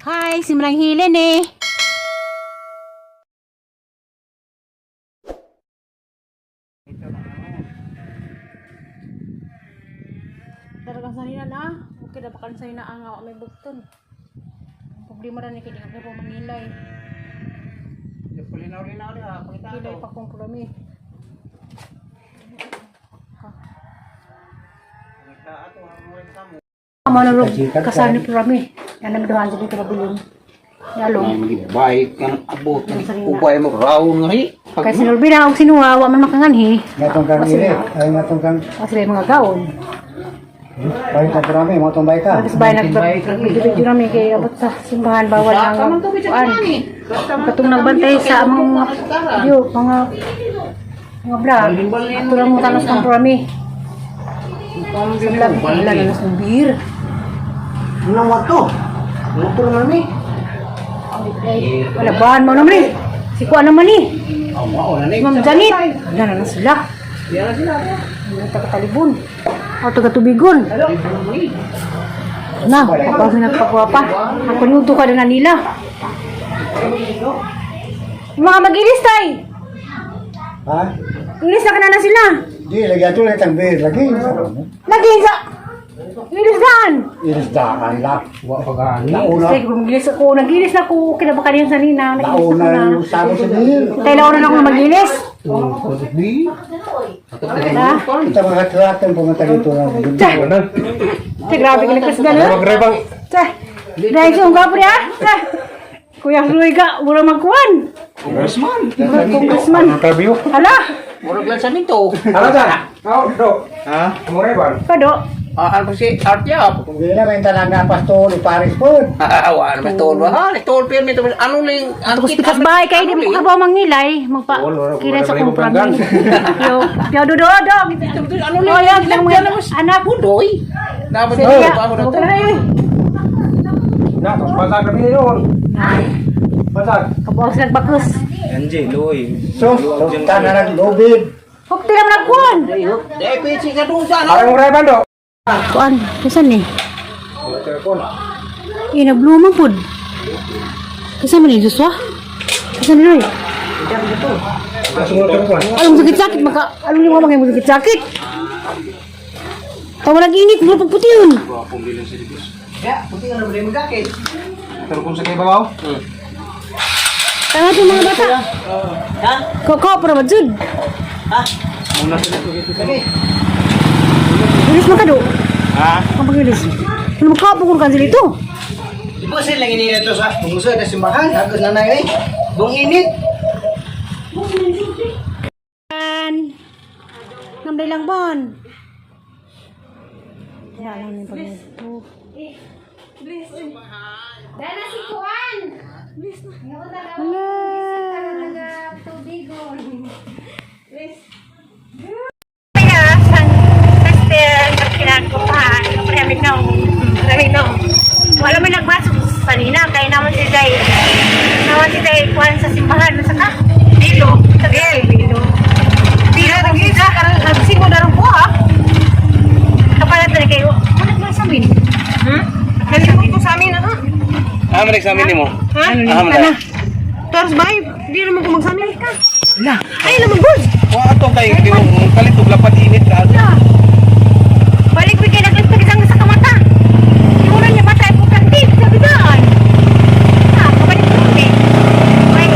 Hi, si Manang Helen eh. Talagang sanina na. Okay na bakan sanina ang may bugton. Problema rin kaya di ko mangilay. Linaw-linaw niya. Kilay pa kong kurami. Manurog kasani kurami. Yan ang dohan sa dito mabilin. Yalo. Baik kan abot. Ubay mo raon nga Kaya sinulbi na og sinuha, wa man makanganhi. Ngatong kang ini, ay ngatong kang Kasi mga gaon. balik na marami, mo tong bike ka. Tapos bayan nag-video namin kay abot sa simbahan bawal ang kuan. Katong nagbantay sa among video, mga vlog. Ato lang mo tanos ng kurami. Wala na ng beer. Nang wato. Motor man ni. Wala bahan mo naman eh. Si Kuan naman eh. Mao na ni. Ma'am Janit. Wala na sila. Diyan sila. Wala taga-talibon. O taga-tubigon. Na, kapag nagpagwapa. Ang panuto ka na nila. Mga mag-ilis tay. Ha? Ilis na ka na sila. Di lagi ato lang tang beer lagi. Lagi sa... Ilis daan. Irisdaan la. Wa pagani. Nauna, Sige, mag-ilis ako. Nag-ilis na ako. Kinabakan yan sa nina. Nag-ilis ako nauna na. yung sama sa beer. Tayo na ako na mag-ilis. Di. Ha? Ito mga katratan pumunta dito lang. Sige, grabe ka nagkasda na. Magrebang. Cah, dahil siya ang gwapo niya. Cah, Kuya Ruy ka, wala magkuhan. Congressman. Congressman. Interview. Hala, Murag lang sa nito. Ano ta? Oh, do. Ha? Moreban. kado. Ano si Artyap? Kung di na may talaga pastor ni Paris po. Wa na tol ba? Ha, tol permit ano ling Tapos pikas bahay kayo, di mo kabaw mangilay. Magpa-kira sa kompromi. Yo, do. Ano Oh, yan, ang mga anak. Pudoy. Dapat Sige, ako na huwag to. ka na yun. Na, tapos basag kami yun. Basag. Kabaw sila nagbakus. NJ, Loy. So, tanan ng lobid. Huwag tira mo nagkuhan. Dai peci ka dun sa Parang Moreban do. Kuhan, kasan ni? Telepon. Nagbluma po. Kasan mo ni Joshua? Kasan ni Roy? Masuk telepon. Alam mo sakit-sakit, alam mo mga mga sakit-sakit. Tawa nag-init, mula pagputi yun. Ya, puti ka na bali magakit. Telepon sa kay babaw. Tanga itong mga bata. Ha? Koko, para madsud. Ha? Sige. Ilis mo ka do. Ha? Kapag ilis. Ano mo ka, pukul ka dito. Di ba sila ini na to sa pungso na simbahan, agos na nay. Bung init. Namday lang bon. Yan lang yung pag-ito. Dana si Kuan. Hala. Kaya, sang tester, kinagkupahan. Maraming na. Wala may nagmasok sa kanina. Kaya naman si Day. Kuan sa simbahan. Masaka? Dito. Tagay. Dito. Nag-isa. Nag-simo na rin po ha. Kapalat na kayo. Ano ba sa amin? Nalipot ko sa amin ha? Ah, mag-examine mo? Ha? Ano? Toros ba? Hindi naman ko magsamin ka. Wala. Ay, naman good. Wa ato kay kalit og lapat init ka. Balik ko kayo naglang sa kamata. Iunan niya mata ay putang tip sa bidaan. Ha, kabalik ko rin eh. Ay,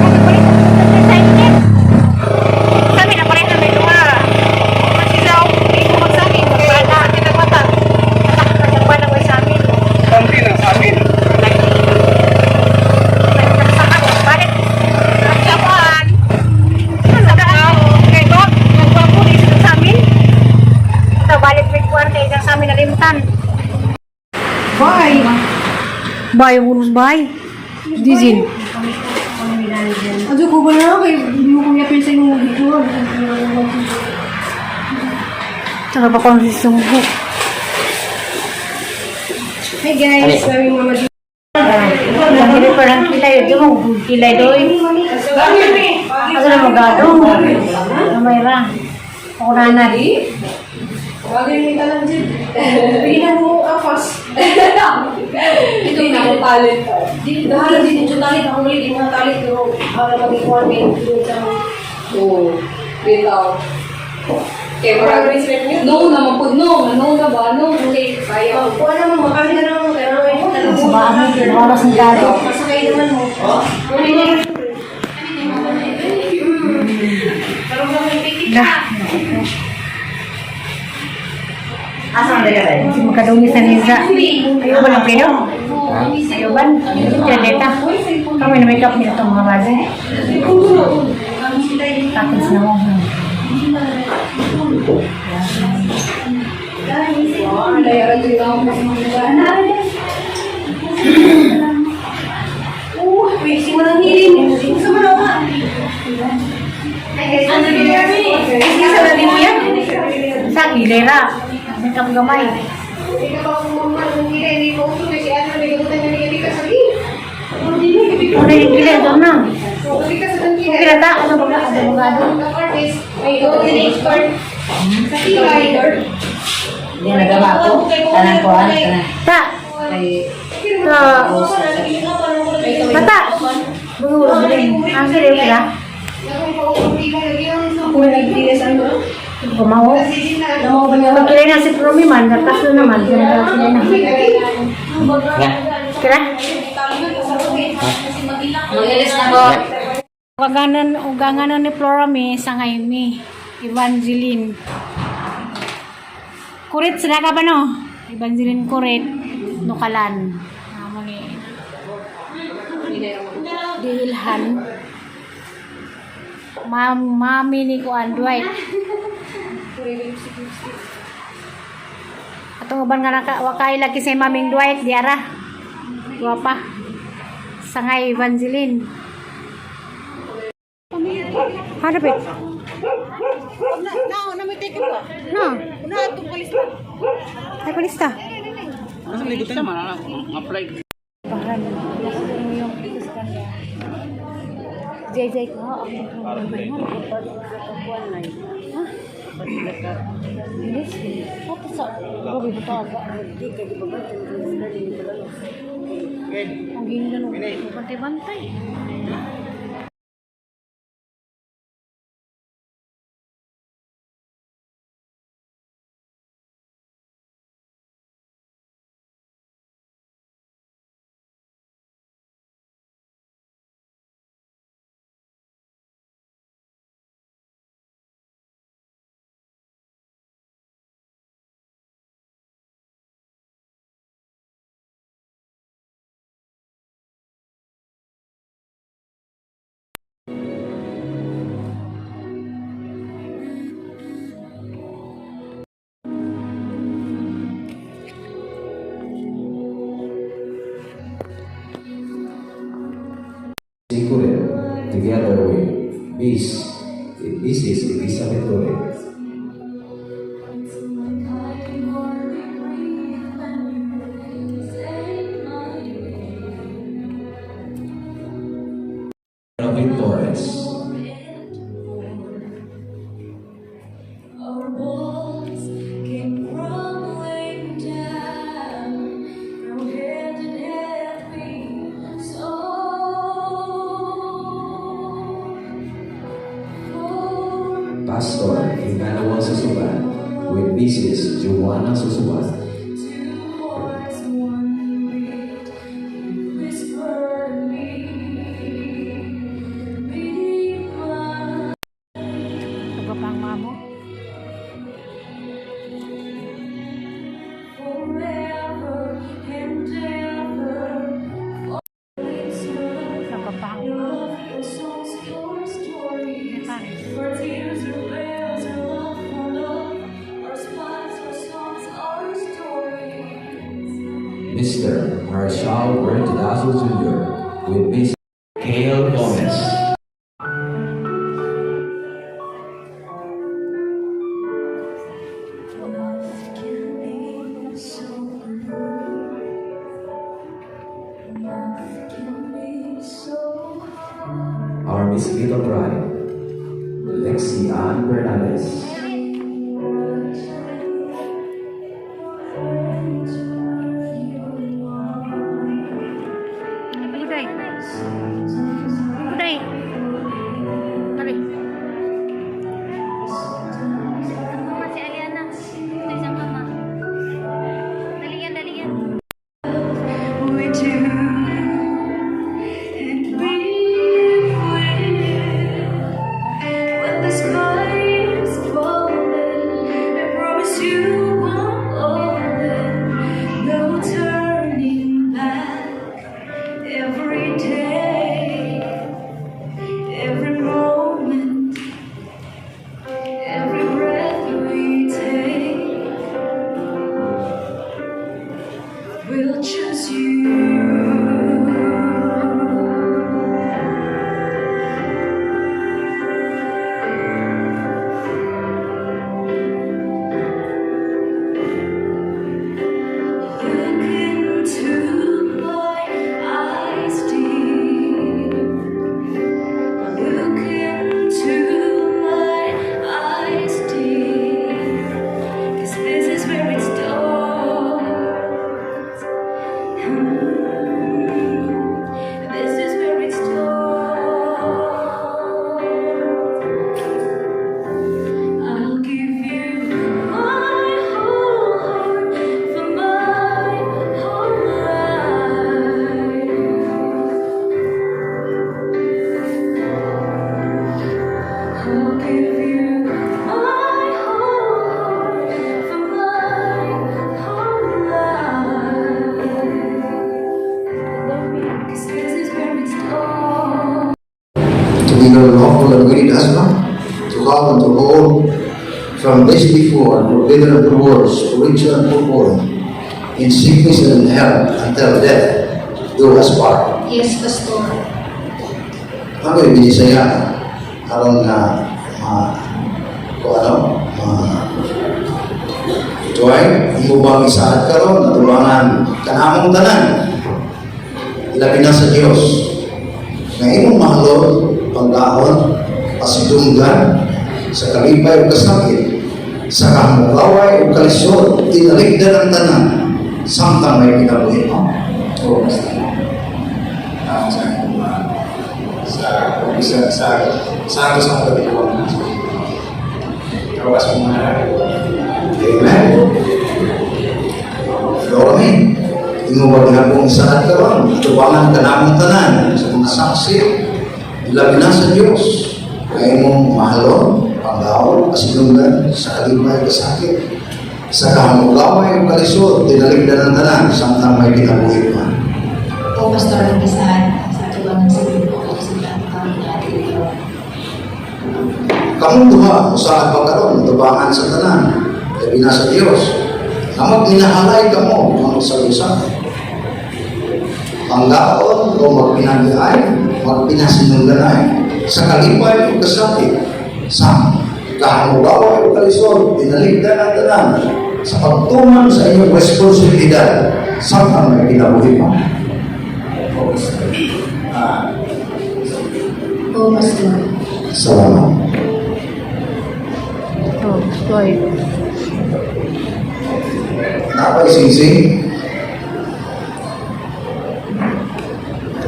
kabalik ko sa init. Sabi na pareha na may luha. Masilaw, hindi ko magsamin. Bata, pinagmata. Nagpala ko sa amin. Kampi na sa amin. Balik. Nagsapan. Kay Bob, nagwapo dito sa amin. Balik may kwarta isang sa amin nalimutan. Bye! Bye, urus bye. Dizin. Aduh, ko ba na kayo? Hindi mo kong yapin sa inyong video. Saka pa konsist yung book. Hey guys, kami mama di. Hindi pa lang kilay. Di mo, kilay doy. Ano na magado? May ra. Ako na na di. Bagay mo lang dyan. Pinan mo apas. Ito na ako talit. Dahil din ito talit. Ako ulit yung mga talit. Pero para mag-ikuan may oo. Bitaw. Okay, marami no naman po. No na ba? No. Okay, kaya. Kung ano mo, makakita naman mo. Kaya naman mo. Sa bahay, oras ng dado. Masakay naman mo. Uli na yun. Parang naman pitik ka. Asa na tayo? Makadumi sa nisa. Ayaw ba ng pino? Ayaw ba? Janeta. Kami na make up nito mga base. Tapos na mo. Layaran din ako sa mga pwede mo nang hirin. Gusto mo na ba? Ano din yan? Isa na din mo yan? Sa hilera. Make up gamay. Hindi ka ba kung nang hirin? Hindi ko ito kasi ano, nagagutan na hindi ka sabi. Ano yung kilay doon na? Hindi ka sa nang hirin. Okay na ta? Ano ba? Ano ba? Artist, may expert. Sa kilay. Hindi nagawa ko. Tanang ko, Ta! Mata! Bungurog din. Ang sila yung kila? Gumawa. Pagkilay na si Promi man, kaso naman, sila na. Kira? Mag-ilis na ko. Uganganan ni Florami sa ngayon ni Evangeline. Kurit sila ka ba no? Evangeline Kurit Nukalan. Amo ni Dilhan. Mami ni Kuan Dwight. Atong uban nga wakay lagi sa maming Dwight diara. Dua pa. Sangay Evangeline. Ano ba? No, namitik ko. No. Una itong palista. Ay, palista. Ano sa ligot naman? Apply. Pahan. Yung ikus kanya. Jay ko. Ako naman. Ha? Bilis. Apa sa? Gobi ba ito aga? Ang ganda nung bantay-bantay. Secret together with this is Elizabeth Torre. Robin Torres. Pastor Emmanuel Susuban with Mrs. Joanna Susuban. Pagpapang mamo. Pagpapang Mr. Marshall Bertidazo Jr. with Miss Kale Gomez. Our Miss Little Bride, Lexi Ann Bernales. Uday. Dali. Mama si Aliana. Ito isang mama. Dali yan, dali yan. We do and we will. When the sky is falling, I promise you won't open. No turning back. Every day, every moment, every breath we take, we'll choose you. Look into my eyes deep. Look into my eyes deep. 'Cause this is where it starts. This is where it starts. I'll give you my whole heart for my whole life. I'll give you my whole heart for my whole life. Love me, 'cause this is where it starts. To be the lawful and great husband, to love and to hold from this before, forbidden of the words, rich and poor, in sickness and in health, until death do us part. Yes, Pastor. Ano yung binisaya? Aron na kung ano, ito ay umubang isahat karon natubangan kanamong tanan. Ilabi na sa Diyos. Na imong mahalon, pagdahon, pasidunggan, sa kalipay o kasakit, sa kamukaway o kalisod, tinaligdan ang tanan, samtang may pinabuhin mo. Oo, basta. Sa pagkakawang kawas mo na. Amen. Amen. Inuwag na kong isahat karon, tubangan ka namang tanan, sa mga saksi, ilabi na sa Diyos, kaya mong mahalon, panggaon, kasilungan, sa kalipay, kasakit, sa kahamugaway o kalisod, tinaligdan ang tanan, samtang may pinabuhi pa. O Pastor, nag-isahan sa tuwang ng sabihin ko sila ang kami natin. Kamong duha, usahan pa karon, tubangan sa tanan, ilabi na sa Diyos, na magminahalay ka mo, ang salusan. Panggaon o magpinagiay, magpinasinungganay, sa kalipay o kasakit, sa kahamugaway o kalisod, tinaligdan ang tanan, sa pagtuman sa inyong responsibilidad, samtang may kinabuhi pa. O Pastor. Salamat. Oh, boy. Napaising-sing.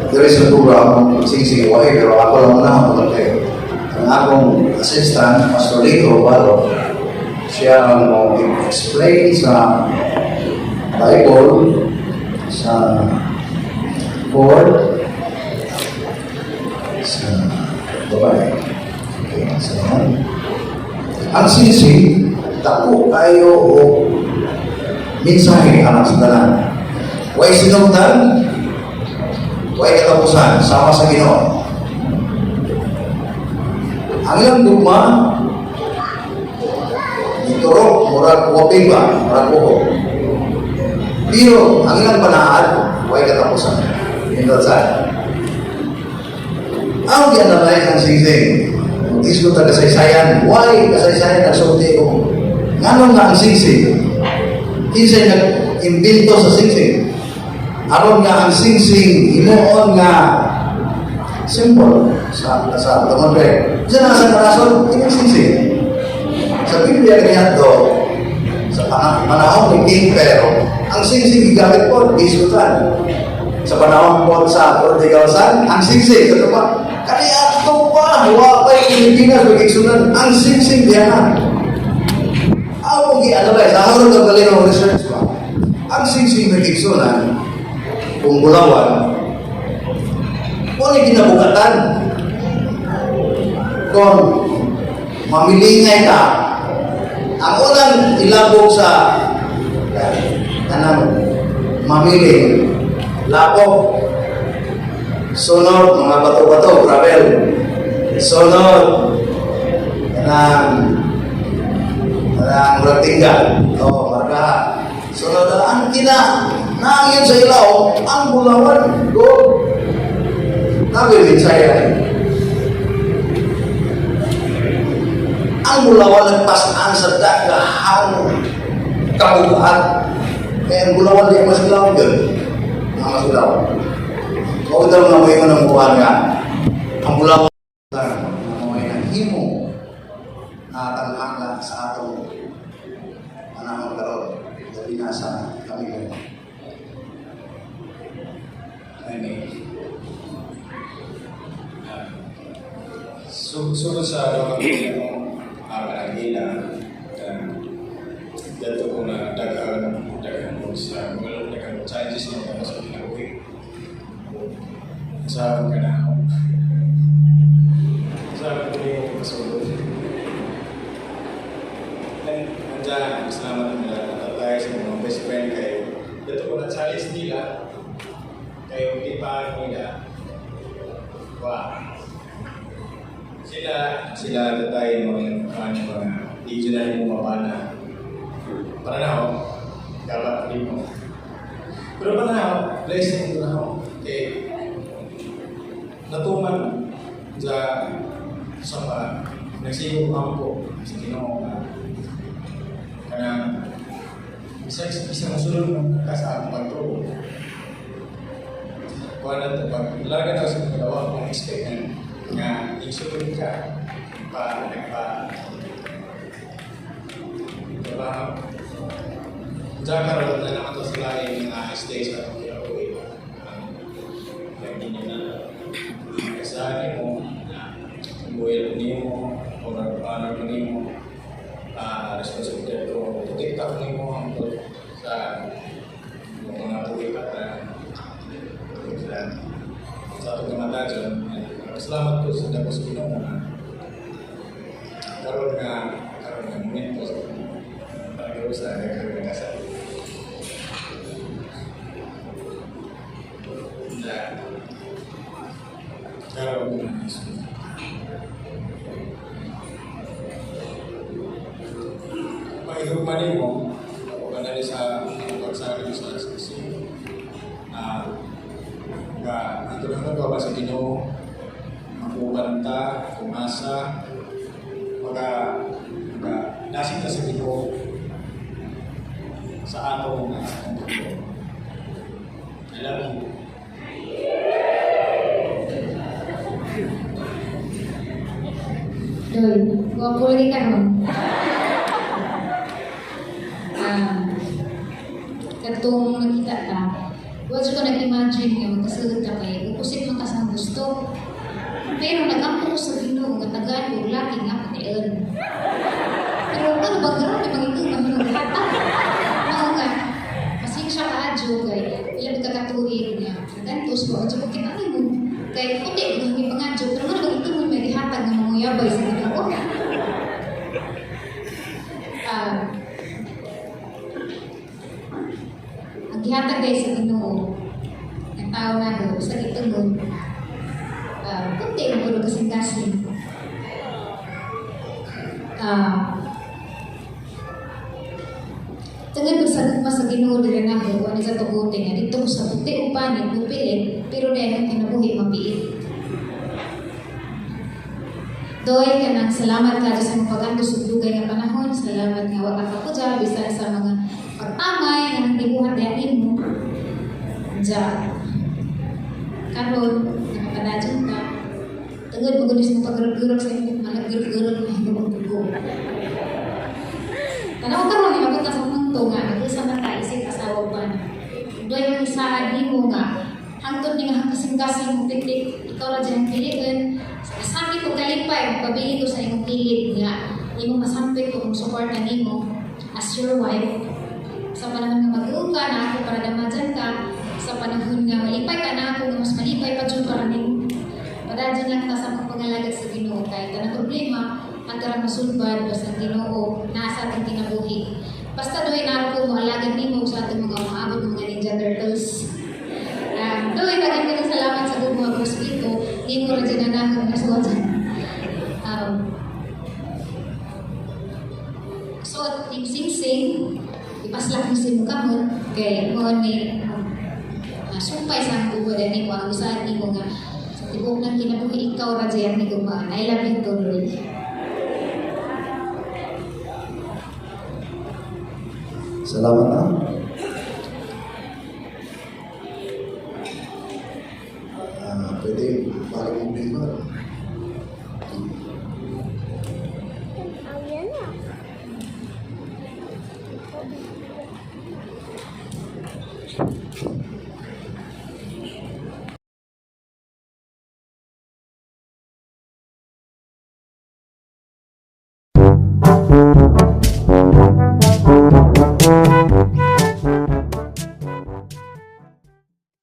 There is a program, sing-sing away, pero ako lang muna ako nagtayo. Ang akong assistant, Pastor Lito Balo, siya ang explain sa Bible, sa Ford, sa babae. Okay, sa ang sing-sing, dako kayo o mensahe anak sa tanan. Way sinugdan, way katapusan, sama sa Ginoo. Ang ilang dugma, iturok, murag waping ba, murag buko. Pero, ang ilang panahal, way katapusan. Ito sa ang ginamay ang sing-sing. Isgo ta kasaysayan, why kasaysayan nagsulti ko? Nganong nga ang sing-sing? Kinsay nag-imbento sa sing-sing? Aron nga ang sing-sing, inoon nga symbol sa tamadre. Diyan na sa karason, tingin sing-sing. Sa Biblia ganyan to, sa panahon ni King Pero, ang sing-sing gigamit po, isutan. sa panahon po sa political sun, ang singsing sa tupa. Kaya ito pa, wapay Pilipinas, magigsunan, ang singsing diyan. Ako gi-analyze, ako rin galing ng research pa. Ang singsing magigsunan, kung Bulawan, kung ano ginabugatan, kung mamilingay ka, ang unang ilabog sa mamiling, lapok, sunod, mga bato-bato, gravel, sunod, ng ratingga, o markaha, sunod, ang naangin sa ilaw, ang Bulawan, gold, nabirin saya. Ang Bulawan nagpasaan sa dagahang kabugaan. Kaya ang Bulawan di mas ilaw yun. Ang mas ilaw. Huwag daw na may ng buwan nga. Ang Bulawan na may himo na talhanga sa atong panahon karon. Dali na sa kami ko. Sugod sa Manila, dito ko na dagang mo sa mga dagang challenges na sa kinabuhi. Sa kanahon. Sa kanya kasulod. Nandiyan, salamat nila natatay sa mga best friend kayo. Dito ko na challenge nila. Kayo hindi pa nila. Sila tatay mga regional mo mapana. Para na ako, dapat rin mo. Pero pa na ako, blessing ito na ako. Okay. Natuman sa nagsigong ako sa Ginoo kana isang masulong ng kasama pagturo. Kung ano ito, pag larga na sa pagkalawa, kung expect nga isulong ka pa diba? Diyan karoon na naman ito sila yung stage na itong kinabuhi. Hindi nyo na kasahan mo, buhay mo, o honor mo, responsibility ko, tutik-tak mo ang sa mga buhay ka sa itong kamata dyan. Salamat po sa Dapos Ginoo na karoon nga momento para sa nagkakasal. Karoon nga Jesus. Pag-igugmanin mo, ako kanali sa pagsabi sa sisi. Ito lang nagawa sa Ginoo, makubanta, kumasa, nasita sa Ginoo sa atong pagkakas. Alam mo, Dol, gwapo lagi ka no? Katong nakita ka, huwag ko nag-imagine nga magkasagot ka kayo, upusit man ka sa gusto. Pero nag-ampo ko sa Ginoo, nga tagaan ko, laki nga patiyan. Pero ito na bagarang, di magiging kami ng hata. Ako nga, pasensya ka adyo, kay ilang kakatuhin nga, gantos ko, adyo ko kinali mo. Kaya puti, hindi pa nga adyo, pero nga nagagito mo may dihatag ng mga yabay sa Ginoo. Ang gihatag guys sa Ginoo, ang tao na do, sa gitungod, puti na puro kasing-kasing. Tungod sa gugma sa Ginoo dira na do, ano sa tugutin nga, dito ko sa puti o panit, pupilit, pero dahil ang kinabuhi mapiit. Doy ka ng salamat ka sa mga pagando sa dugay nga panahon. Salamat nga wala ka po dyan. Bisa sa mga pagtamay na hindi buhat dahin mo. Diyan. Karon, nakapanadyan ka. Tungod magulis mo pag-gurag-gurag sa inyo. Malag-gurag-gurag na hindi mong tugo. Tanaw ka ron, imabot na sa mundo nga. Nag-isa na tayo, isip asawa pa na. Doy yung isa, di mo nga. nga kasing-kasing pitik, ikaw ra dyan piliin. Sabi ko kalipay, pabili ko sa imong pilit nga. Imong masampit ko kung support na nimo as your wife. Sa panahon nga mag-uka na ako para damadyan ka, sa panahon nga malipay ka na ako, nga mas malipay pa dyan para nimo. Padadyan lang ta sa mga pangalagad sa Ginoo kay tanang problema, ang karang masulbad basta ang Ginoo nasa ating kinabuhi. Basta doon na ako mo alagad nimo sa ating mga umaabot ng mga Ninja Turtles. Doon lagi ko salamat sa mga prospito, hindi mo rin dyan na ako nasuot. So, yung sing-sing, ipaslak mo si Mukamon, kay mo ni sumpay sa ang buwan ni mo, ang usahan ni mo nga, sa tibok ng kinabuhi, ikaw radya ni Gumaan. I love you, Lord. Salamat na. Pwede balik mo din ba?